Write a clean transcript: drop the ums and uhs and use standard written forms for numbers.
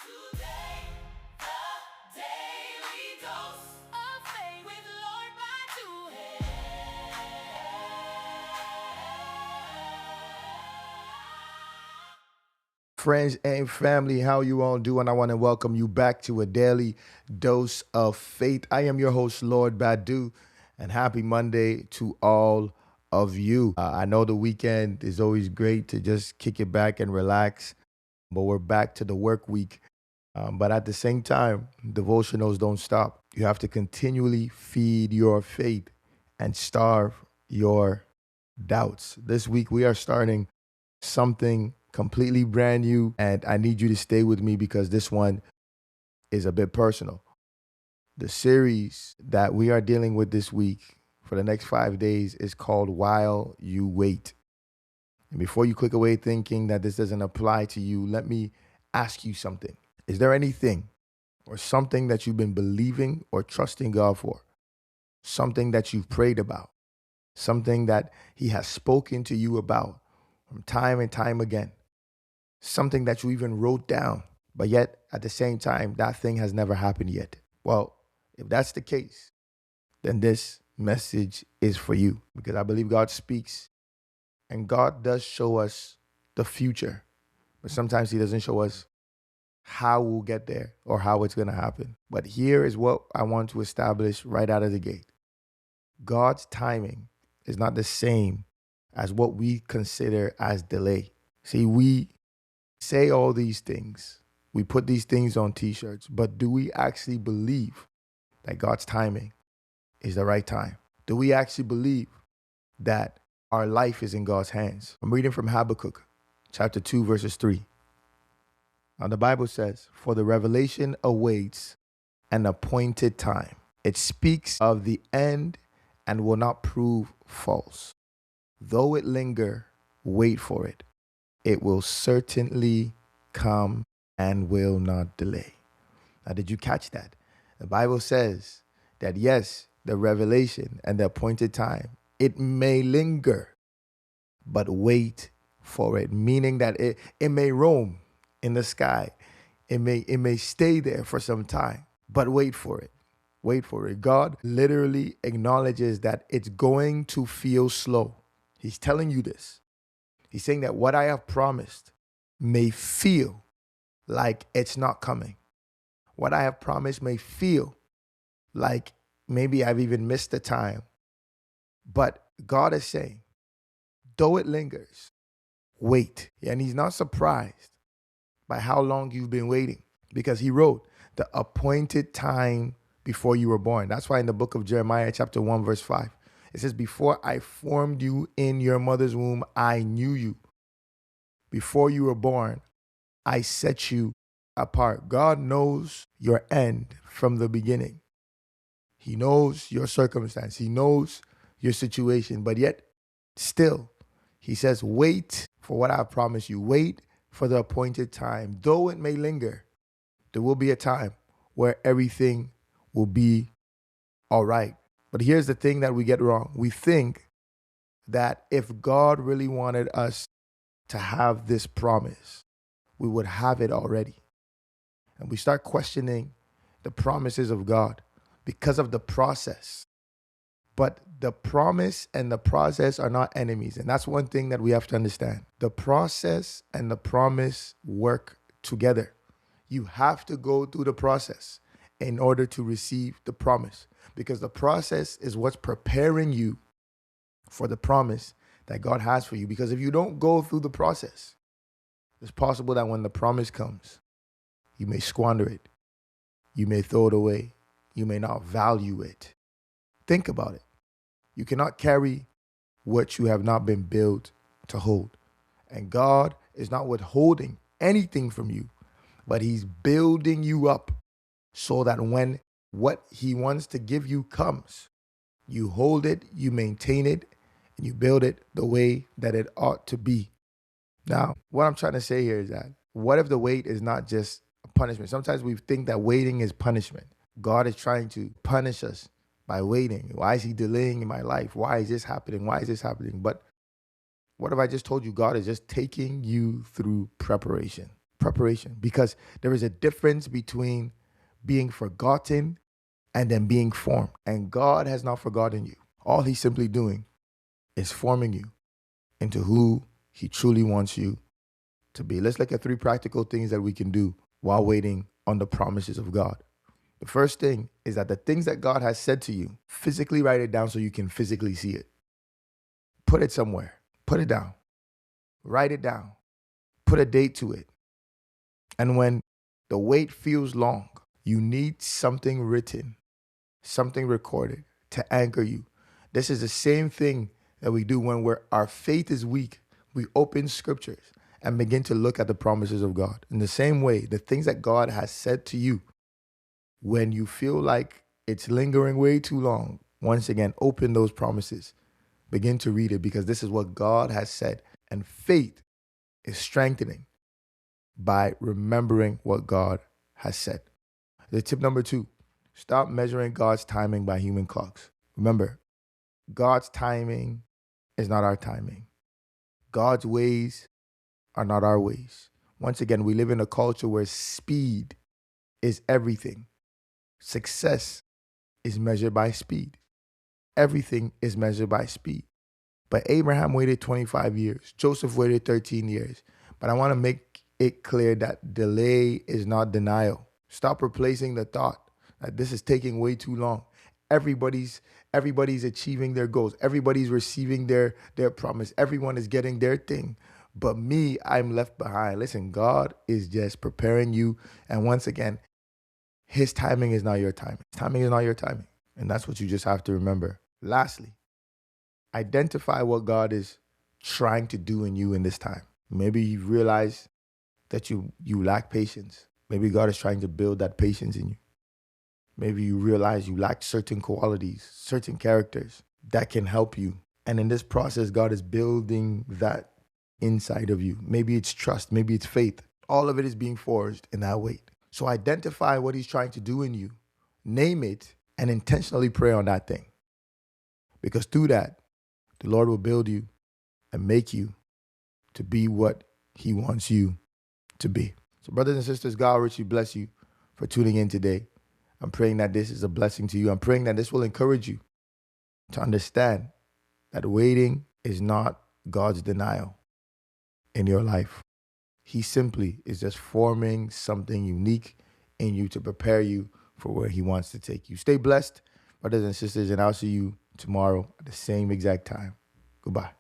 Today, the daily dose of faith with Lord Badu. Friends and family, how you all doing? I want to welcome you back to a daily dose of faith. I am your host, Lord Badu, and happy Monday to all of you. I know the weekend is always great to just kick it back and relax, but we're back to the work week. But at the same time, devotionals don't stop. You have to continually feed your faith and starve your doubts. This week, we are starting something completely brand new, and I need you to stay with me because this one is a bit personal. The series that we are dealing with this week for the next 5 days is called While You Wait. And before you click away thinking that this doesn't apply to you, let me ask you something. Is there anything or something that you've been believing or trusting God for? Something that you've prayed about? Something that He has spoken to you about from time and time again? Something that you even wrote down, but yet at the same time, that thing has never happened yet. Well, if that's the case, then this message is for you because I believe God speaks and God does show us the future, but sometimes He doesn't show us how we'll get there or how it's going to happen. But here is what I want to establish right out of the gate. God's timing is not the same as what we consider as delay. See, we say all these things. We put these things on t-shirts, but do we actually believe that God's timing is the right time? Do we actually believe that our life is in God's hands? I'm reading from Habakkuk, chapter 2, verses 3. Now the Bible says, "For the revelation awaits an appointed time. It speaks of the end and will not prove false. Though it linger, wait for it. It will certainly come and will not delay." Now, did you catch that? The Bible says that yes, the revelation and the appointed time, it may linger, but wait for it, meaning that it may roam in the sky. It may stay there for some time, but wait for it. Wait for it. God literally acknowledges that it's going to feel slow. He's telling you this. He's saying that what I have promised may feel like it's not coming. What I have promised may feel like maybe I've even missed the time. But God is saying, though it lingers, wait. And He's not surprised by how long you've been waiting because He wrote the appointed time before you were born. That's why in the book of Jeremiah, chapter 1, verse 5, it says, "Before I formed you in your mother's womb, I knew you. Before you were born, I set you apart." God knows your end from the beginning. He knows your circumstance. He knows your situation. But yet, still, He says, wait for what I promised you. Wait for the appointed time. Though it may linger, there will be a time where everything will be all right. But here's the thing that we get wrong. We think that if God really wanted us to have this promise, we would have it already. And we start questioning the promises of God because of the process. But the promise and the process are not enemies. And that's one thing that we have to understand. The process and the promise work together. You have to go through the process in order to receive the promise, because the process is what's preparing you for the promise that God has for you. Because if you don't go through the process, it's possible that when the promise comes, you may squander it. You may throw it away. You may not value it. Think about it. You cannot carry what you have not been built to hold. And God is not withholding anything from you, but He's building you up so that when what He wants to give you comes, you hold it, you maintain it, and you build it the way that it ought to be. Now, what I'm trying to say here is that what if the wait is not just a punishment? Sometimes we think that waiting is punishment. God is trying to punish us by waiting. Why is He delaying in my life? Why is this happening? Why is this happening? But what if I just told you God is just taking you through preparation? Preparation. Because there is a difference between being forgotten and then being formed. And God has not forgotten you. All he's simply doing is forming you into who he truly wants you to be. Let's look at 3 practical things that we can do while waiting on the promises of God. The first thing is that the things that God has said to you, physically write it down so you can physically see it. Put it somewhere. Put it down. Write it down. Put a date to it. And when the wait feels long, you need something written, something recorded to anchor you. This is the same thing that we do when our faith is weak. We open scriptures and begin to look at the promises of God. In the same way, the things that God has said to you, when you feel like it's lingering way too long, once again, open those promises. Begin to read it, because this is what God has said. And faith is strengthening by remembering what God has said. The tip number 2, stop measuring God's timing by human clocks. Remember, God's timing is not our timing. God's ways are not our ways. Once again, we live in a culture where speed is everything. Success is measured by speed. Everything is measured by speed. But Abraham waited 25 years. Joseph waited 13 years. But I want to make it clear that delay is not denial. Stop replacing the thought that this is taking way too long. Everybody's achieving their goals. Everybody's receiving their promise. Everyone is getting their thing. But me, I'm left behind. Listen, God is just preparing you. And once again, his timing is not your timing. His timing is not your timing. And that's what you just have to remember. Lastly, identify what God is trying to do in you in this time. Maybe you realize that you lack patience. Maybe God is trying to build that patience in you. Maybe you realize you lack certain qualities, certain characters that can help you. And in this process, God is building that inside of you. Maybe it's trust, maybe it's faith. All of it is being forged in that wait. So identify what he's trying to do in you, name it, and intentionally pray on that thing. Because through that, the Lord will build you and make you to be what he wants you to be. So brothers and sisters, God richly bless you for tuning in today. I'm praying that this is a blessing to you. I'm praying that this will encourage you to understand that waiting is not God's denial in your life. He simply is just forming something unique in you to prepare you for where he wants to take you. Stay blessed, brothers and sisters, and I'll see you tomorrow at the same exact time. Goodbye.